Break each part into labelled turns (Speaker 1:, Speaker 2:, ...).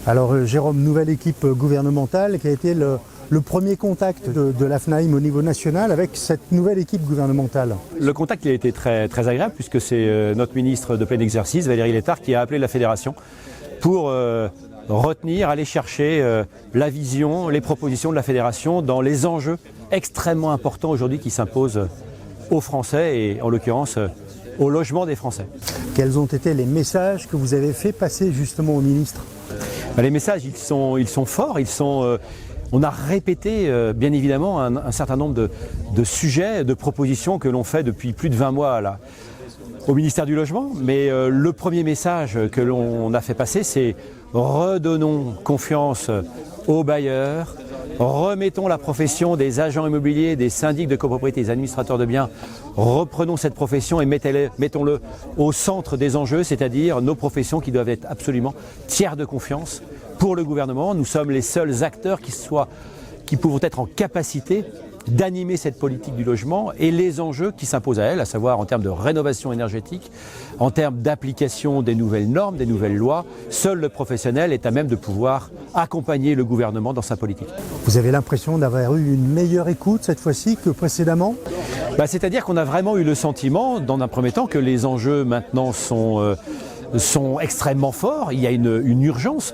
Speaker 1: Alors Jérôme, nouvelle équipe gouvernementale qui a été le premier contact de la FNAIM au niveau national avec cette nouvelle équipe gouvernementale.
Speaker 2: Le contact il a été très agréable puisque c'est notre ministre de plein exercice, Valérie Létard, qui a appelé la fédération pour retenir, aller chercher la vision, les propositions de la fédération dans les enjeux extrêmement importants aujourd'hui qui s'imposent aux Français et en l'occurrence au logement des Français.
Speaker 1: Quels ont été les messages que vous avez fait passer justement au ministre ?
Speaker 2: Les messages ils sont forts, on a répété bien évidemment un certain nombre de sujets, de propositions que l'on fait depuis plus de 20 mois au ministère du Logement. Mais le premier message que l'on a fait passer, c'est redonnons confiance aux bailleurs, remettons la profession des agents immobiliers, des syndics de copropriété, des administrateurs de biens, reprenons cette profession et mettons-le au centre des enjeux, c'est-à-dire nos professions qui doivent être absolument tiers de confiance pour le gouvernement. Nous sommes les seuls acteurs qui pouvons être en capacité d'animer cette politique du logement et les enjeux qui s'imposent à elle, à savoir en termes de rénovation énergétique, en termes d'application des nouvelles normes, des nouvelles lois. Seul le professionnel est à même de pouvoir accompagner le gouvernement dans sa politique.
Speaker 1: Vous avez l'impression d'avoir eu une meilleure écoute cette fois-ci que précédemment ?
Speaker 2: C'est-à-dire qu'on a vraiment eu le sentiment, dans un premier temps, que les enjeux maintenant sont extrêmement forts, il y a une urgence.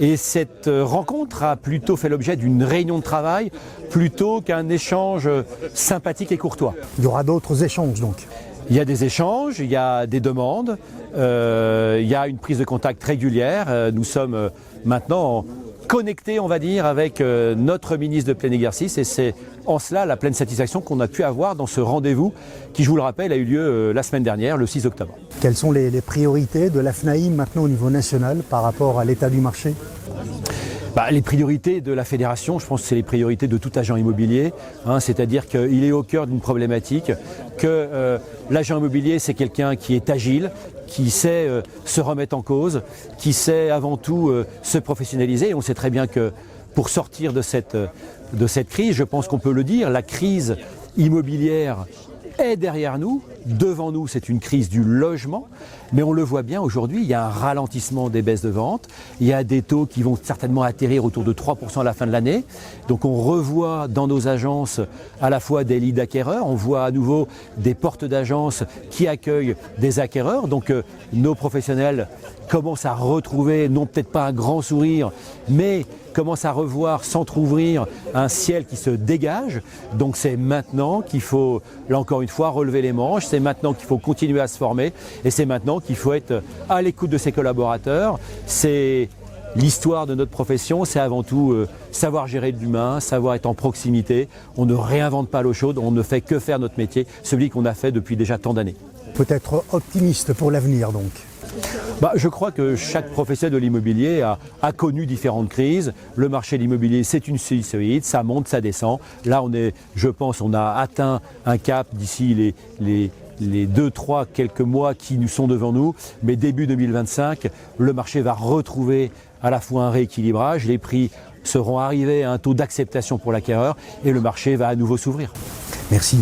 Speaker 2: Et cette rencontre a plutôt fait l'objet d'une réunion de travail plutôt qu'un échange sympathique et courtois.
Speaker 1: Il y aura d'autres échanges donc ?
Speaker 2: Il y a des échanges, il y a des demandes, il y a une prise de contact régulière. Nous sommes maintenant connectés, on va dire, avec notre ministre de plein exercice et c'est en cela la pleine satisfaction qu'on a pu avoir dans ce rendez-vous qui, je vous le rappelle, a eu lieu la semaine dernière, le 6 octobre.
Speaker 1: Quelles sont les priorités de la FNAIM maintenant au niveau national par rapport à l'état du marché ?
Speaker 2: Les priorités de la fédération, je pense que c'est les priorités de tout agent immobilier, c'est-à-dire qu'il est au cœur d'une problématique, que l'agent immobilier c'est quelqu'un qui est agile, qui sait se remettre en cause, qui sait avant tout se professionnaliser. Et on sait très bien que pour sortir de cette crise, je pense qu'on peut le dire, la crise immobilière est derrière nous, devant nous c'est une crise du logement, mais on le voit bien aujourd'hui, il y a un ralentissement des baisses de vente, il y a des taux qui vont certainement atterrir autour de 3% à la fin de l'année, donc on revoit dans nos agences à la fois des lits d'acquéreurs, on voit à nouveau des portes d'agences qui accueillent des acquéreurs, donc nos professionnels commencent à retrouver, non peut-être pas un grand sourire, mais commencent à revoir s'entrouvrir un ciel qui se dégage. Donc c'est maintenant qu'il faut, là encore une fois, relever les manches, c'est maintenant qu'il faut continuer à se former et c'est maintenant qu'il faut être à l'écoute de ses collaborateurs. C'est l'histoire de notre profession, c'est avant tout savoir gérer de l'humain, savoir être en proximité. On ne réinvente pas l'eau chaude, on ne fait que faire notre métier, celui qu'on a fait depuis déjà tant d'années.
Speaker 1: Peut-être optimiste pour l'avenir donc ?
Speaker 2: Je crois que chaque professionnel de l'immobilier a connu différentes crises. Le marché de l'immobilier, c'est une sinusoïde, ça monte, ça descend. Là, on a atteint un cap d'ici les 2-3 quelques mois qui nous sont devant nous. Mais début 2025, le marché va retrouver à la fois un rééquilibrage, les prix seront arrivés à un taux d'acceptation pour l'acquéreur et le marché va à nouveau s'ouvrir.
Speaker 1: Merci.